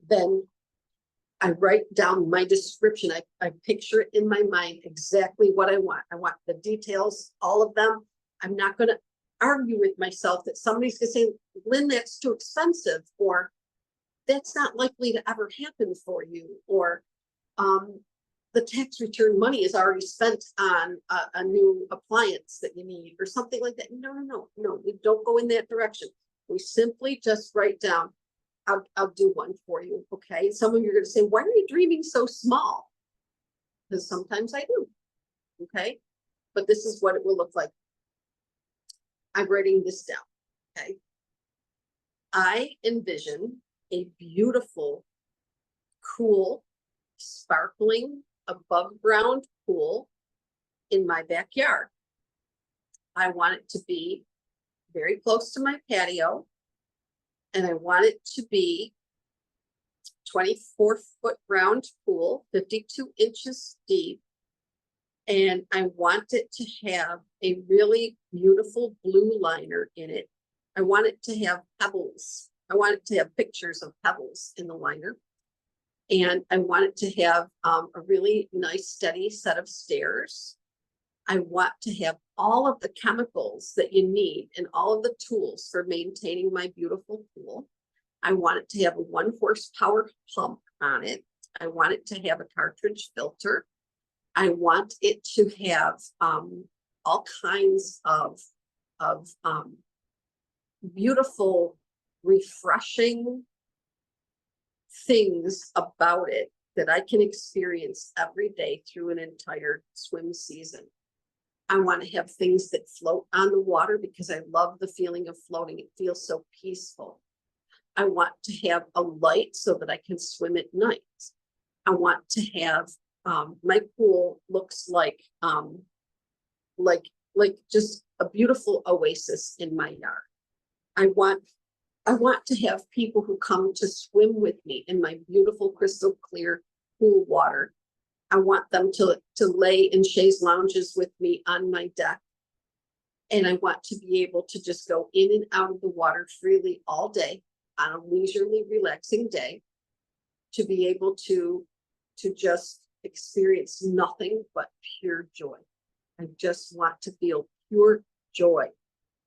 Then I write down my description. I picture it in my mind exactly what I want. I want the details, all of them. I'm not going to argue with myself that somebody's going to say, Lynn, that's too expensive, or that's not likely to ever happen for you, or the tax return money is already spent on a new appliance that you need, or something like that. No, we don't go in that direction. We simply just write down, I'll do one for you, okay? Some of you are going to say, why are you dreaming so small? Because sometimes I do, okay? But this is what it will look like. I'm writing this down, okay? I envision a beautiful, cool, sparkling, above ground pool in my backyard. I want it to be very close to my patio, and I want it to be 24-foot round pool, 52 inches deep. And I want it to have a really beautiful blue liner in it. I want it to have pebbles. I want it to have pictures of pebbles in the liner. And I want it to have a really nice, steady set of stairs. I want to have all of the chemicals that you need and all of the tools for maintaining my beautiful pool. I want it to have a 1 horsepower pump on it. I want it to have a cartridge filter. I want it to have all kinds of beautiful, refreshing things about it that I can experience every day through an entire swim season. I want to have things that float on the water because I love the feeling of floating. It feels so peaceful. I want to have a light so that I can swim at night. I want to have my pool looks like just a beautiful oasis in my yard. I want to have people who come to swim with me in my beautiful crystal clear pool water. I want them to lay in chaise lounges with me on my deck. And I want to be able to just go in and out of the water freely all day on a leisurely, relaxing day, to be able to just experience nothing but pure joy. I just want to feel pure joy.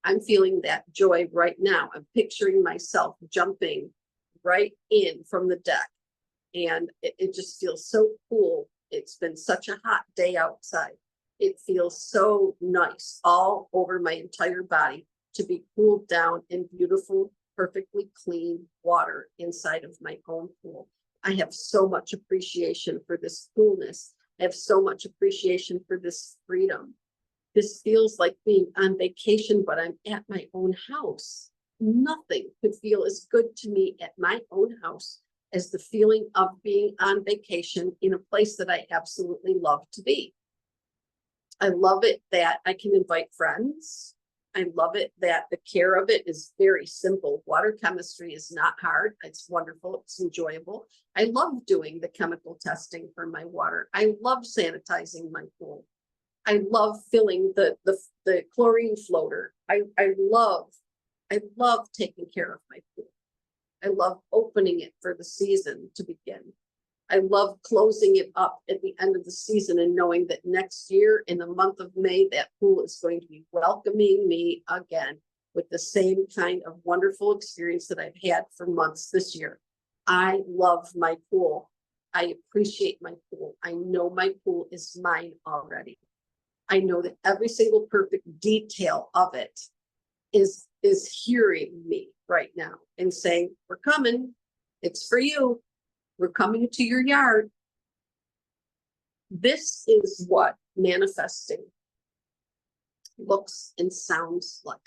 I'm feeling that joy right now. I'm picturing myself jumping right in from the deck and it just feels so cool. It's been such a hot day outside. It feels so nice all over my entire body to be cooled down in beautiful, perfectly clean water inside of my own pool. I have so much appreciation for this coolness. I have so much appreciation for this freedom. This feels like being on vacation, but I'm at my own house. Nothing could feel as good to me at my own house as the feeling of being on vacation in a place that I absolutely love to be. I love it that I can invite friends. I love it that the care of it is very simple. Water chemistry is not hard. It's wonderful. It's enjoyable. I love doing the chemical testing for my water. I love sanitizing my pool. I love filling the chlorine floater. I love taking care of my pool. I love opening it for the season to begin. I love closing it up at the end of the season and knowing that next year in the month of May, that pool is going to be welcoming me again with the same kind of wonderful experience that I've had for months this year. I love my pool. I appreciate my pool. I know my pool is mine already. I know that every single perfect detail of it is hearing me right now and saying, we're coming. It's for you. We're coming to your yard. This is what manifesting looks and sounds like.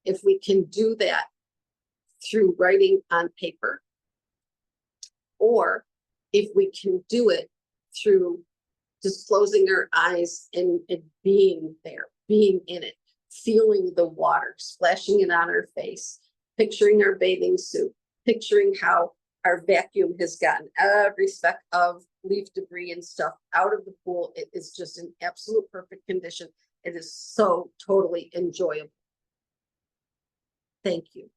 If we can do that through writing on paper, or if we can do it through just closing our eyes and being there, being in it, feeling the water, splashing it on our face, picturing our bathing suit, picturing how our vacuum has gotten every speck of leaf debris and stuff out of the pool. It is just in absolute perfect condition. It is so totally enjoyable. Thank you.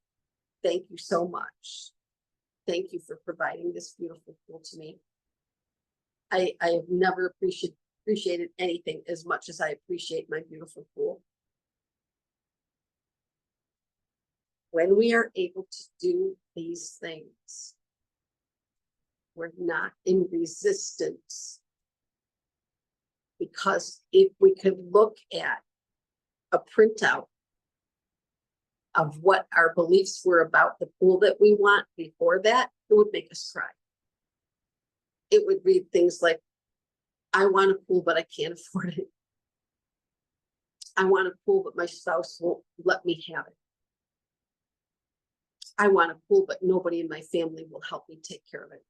Thank you so much. Thank you for providing this beautiful pool to me. I have never appreciated anything as much as I appreciate my beautiful pool. When we are able to do these things, we're not in resistance. Because if we could look at a printout of what our beliefs were about the pool that we want before that, it would make us cry. It would read things like, I want a pool, but I can't afford it. I want a pool, but my spouse won't let me have it. I want a pool, but nobody in my family will help me take care of it.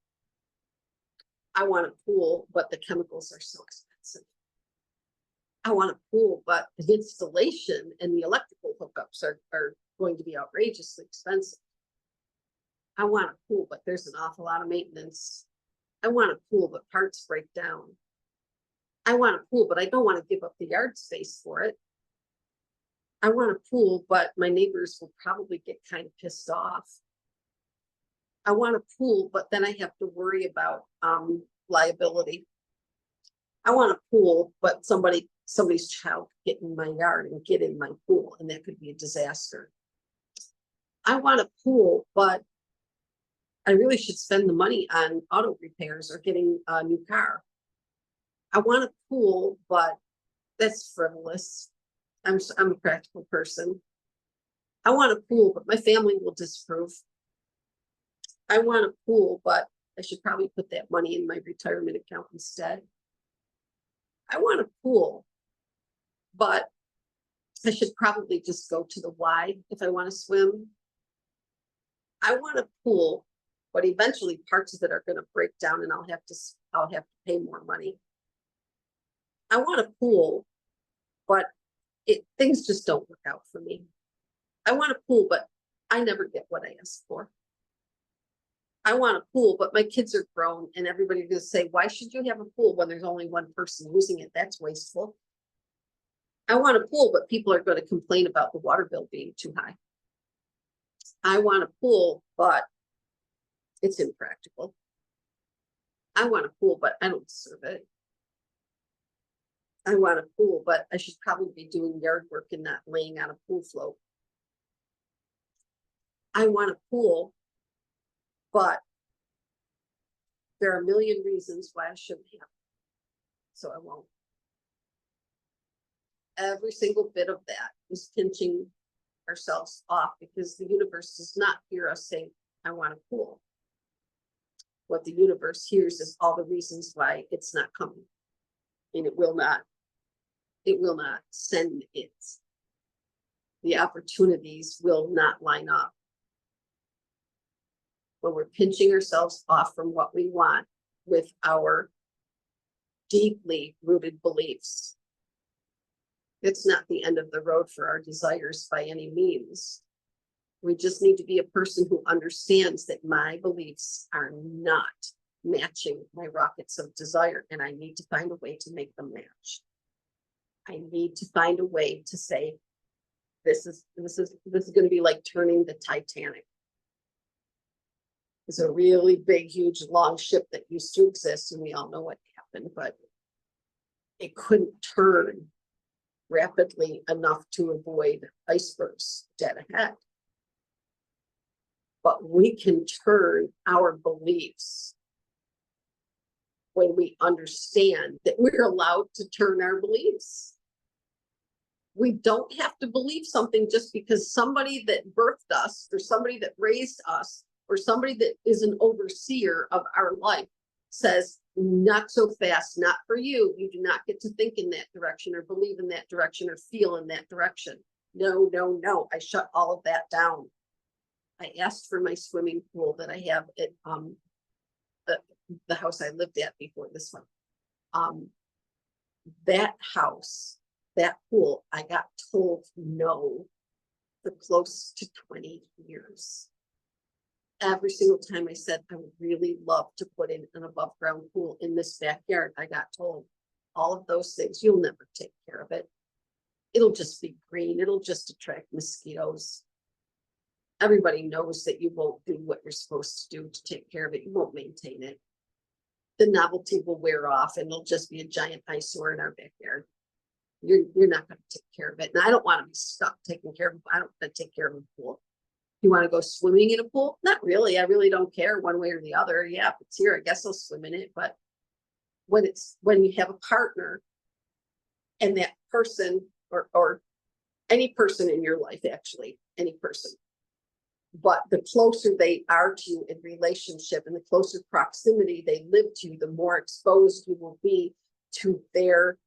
I want a pool, but the chemicals are so expensive. I want a pool, but the installation and the electrical hookups are going to be outrageously expensive. I want a pool, but there's an awful lot of maintenance. I want a pool, but parts break down. I want a pool, but I don't want to give up the yard space for it. I want a pool, but my neighbors will probably get kind of pissed off. I want a pool, but then I have to worry about liability. I want a pool, but somebody's child could get in my yard and get in my pool, and that could be a disaster. I want a pool, but I really should spend the money on auto repairs or getting a new car. I want a pool, but that's frivolous. I'm a practical person. I want a pool, but my family will disapprove. I want a pool, but I should probably put that money in my retirement account instead. I want a pool, but I should probably just go to the Y if I want to swim. I want a pool, but eventually parts of it are going to break down and I'll have to pay more money. I want a pool, but things just don't work out for me. I want a pool, but I never get what I ask for. I want a pool, but my kids are grown and everybody's going to say, why should you have a pool when there's only one person using it? That's wasteful. I want a pool, but people are going to complain about the water bill being too high. I want a pool, but it's impractical. I want a pool, but I don't deserve it. I want a pool, but I should probably be doing yard work and not laying on a pool float. I want a pool, but There are a million reasons why I shouldn't have, so I won't. Every single bit of that is pinching ourselves off because the universe does not hear us saying, I want a pool. What the universe hears is all the reasons why it's not coming. And it will not send it. The opportunities will not line up. When we're pinching ourselves off from what we want with our deeply rooted beliefs, it's not the end of the road for our desires by any means. We just need to be a person who understands that my beliefs are not matching my rockets of desire, and I need to find a way to make them match. I need to find a way to say, this is going to be like turning the Titanic. It's a really big, huge, long ship that used to exist, and we all know what happened, but it couldn't turn rapidly enough to avoid icebergs dead ahead. But we can turn our beliefs when we understand that we're allowed to turn our beliefs. We don't have to believe something just because somebody that birthed us or somebody that raised us or somebody that is an overseer of our life says, not so fast, not for you. You do not get to think in that direction or believe in that direction or feel in that direction. No, no, no. I shut all of that down. I asked for my swimming pool that I have at the house I lived at before this one. That house, that pool, I got told no for close to 20 years. Every single time I said, I would really love to put in an above ground pool in this backyard, I got told all of those things. You'll never take care of it. It'll just be green. It'll just attract mosquitoes. Everybody knows that you won't do what you're supposed to do to take care of it. You won't maintain it. The novelty will wear off and it'll just be a giant eyesore in our backyard. You're not going to take care of it. And I don't want to be stuck taking care of it. I don't want to take care of a pool. You want to go swimming in a pool? Not really. I really don't care one way or the other. Yeah, if it's here, I guess I'll swim in it. But when you have a partner and that person or any person in your life, actually, any person, but the closer they are to you in relationship and the closer proximity they live to you, the more exposed you will be to their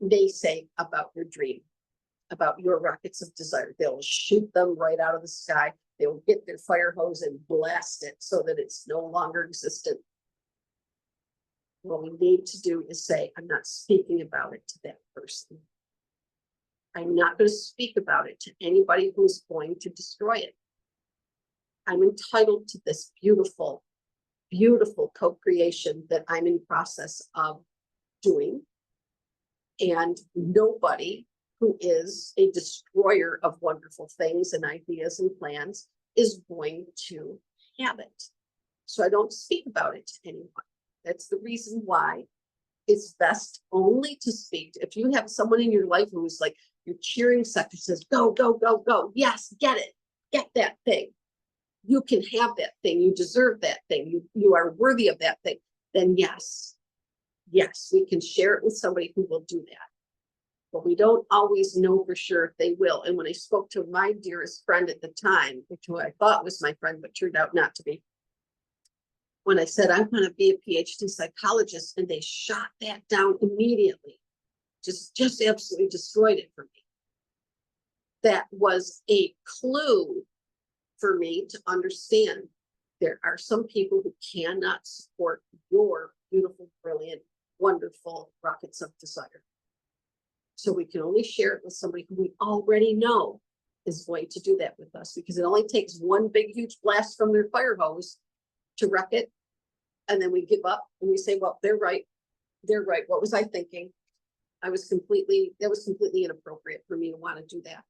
naysay about your dream, about your rockets of desire. They'll shoot them right out of the sky. They will get their fire hose and blast it so that it's no longer existent. What we need to do is say, I'm not speaking about it to that person. I'm not going to speak about it to anybody who's going to destroy it. I'm entitled to this beautiful, beautiful co-creation that I'm in process of doing. And nobody who is a destroyer of wonderful things and ideas and plans is going to have it. So I don't speak about it to anyone. That's the reason why it's best only to speak to, if you have someone in your life who is like your cheering sector says, go, go, go, go. Yes, get it. Get that thing. You can have that thing. You deserve that thing. You are worthy of that thing. Then yes, we can share it with somebody who will do that. But we don't always know for sure if they will. And when I spoke to my dearest friend at the time, who I thought was my friend, but turned out not to be, when I said, I'm going to be a PhD psychologist, and they shot that down immediately, just absolutely destroyed it for me. That was a clue for me to understand there are some people who cannot support your beautiful, brilliant, wonderful rockets of desire. So we can only share it with somebody who we already know is going to do that with us, because it only takes one big, huge blast from their fire hose to wreck it. And then we give up and we say, well, they're right. They're right. What was I thinking? That was completely inappropriate for me to want to do that.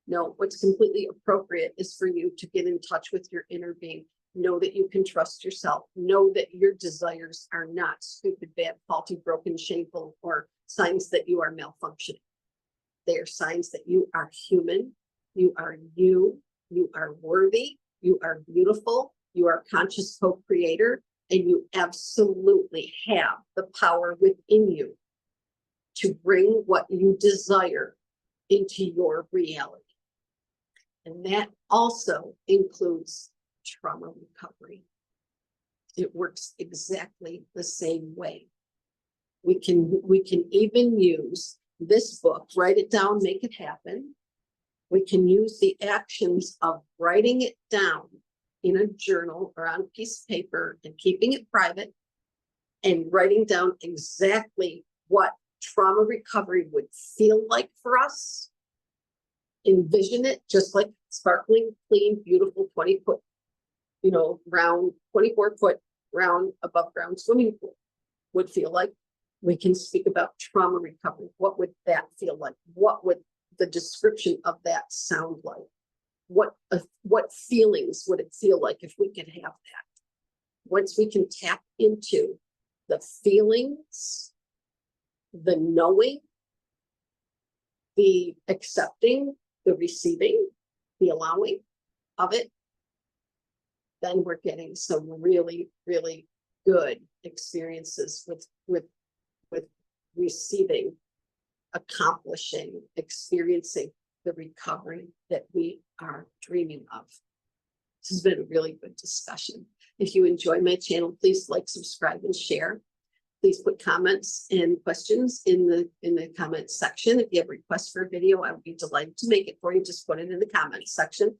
No, what's completely appropriate is for you to get in touch with your inner being. Know that you can trust yourself. Know that your desires are not stupid, bad, faulty, broken, shameful, or signs that you are malfunctioning. They are signs that you are human. You are you. You are worthy. You are beautiful. You are a conscious co-creator. And you absolutely have the power within you to bring what you desire into your reality. And that also includes trauma recovery. It works exactly the same way. We can even use this book, Write It Down, Make It Happen. We can use the actions of writing it down in a journal or on a piece of paper and keeping it private and writing down exactly what trauma recovery would feel like for us. Envision it just like sparkling, clean, beautiful 20-foot, round, 24-foot round above ground swimming pool would feel like. We can speak about trauma recovery. What would that feel like? What would the description of that sound like? What feelings would it feel like if we could have that? Once we can tap into the feelings, the knowing, the accepting, the receiving, the allowing of it, then we're getting some really, really good experiences with receiving, accomplishing, experiencing the recovery that we are dreaming of. This has been a really good discussion. If you enjoy my channel, please like, subscribe, and share. Please put comments and questions in the comments section. If you have requests for a video, I would be delighted to make it for you. Just put it in the comments section.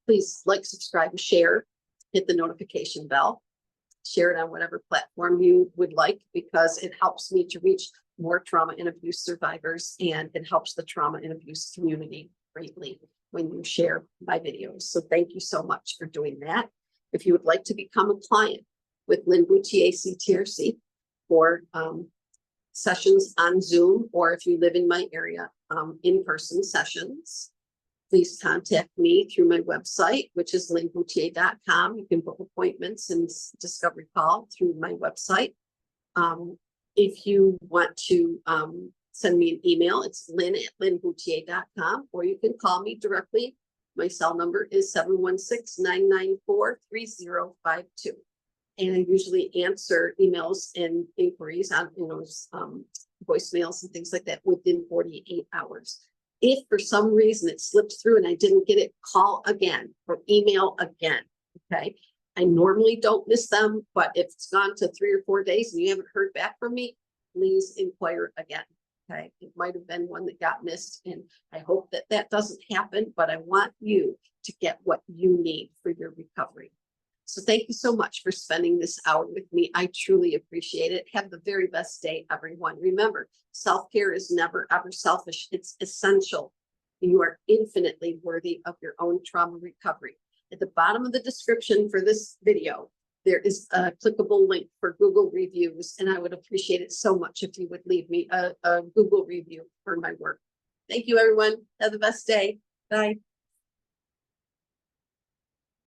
Please like, subscribe, and share. Hit the notification bell. Share it on whatever platform you would like, because it helps me to reach more trauma and abuse survivors, and it helps the trauma and abuse community greatly when you share my videos. So thank you so much for doing that. If you would like to become a client with Lin Bouthillier CTRC for sessions on Zoom, or if you live in my area, in-person sessions, please contact me through my website, which is linbouthillier.com. You can book appointments and discovery call through my website. If you want to send me an email, it's lynn@linbouthillier.com, or you can call me directly. My cell number is 716-994-3052. And I usually answer emails and inquiries on, voicemails and things like that within 48 hours. If for some reason it slipped through and I didn't get it, call again or email again, okay? I normally don't miss them, but if it's gone to 3 or 4 days and you haven't heard back from me, please inquire again, okay? It might have been one that got missed, and I hope that that doesn't happen, but I want you to get what you need for your recovery. So thank you so much for spending this hour with me. I truly appreciate it. Have the very best day, everyone. Remember, self-care is never, ever selfish. It's essential. You are infinitely worthy of your own trauma recovery. At the bottom of the description for this video, there is a clickable link for Google reviews, and I would appreciate it so much if you would leave me a Google review for my work. Thank you, everyone. Have the best day. Bye.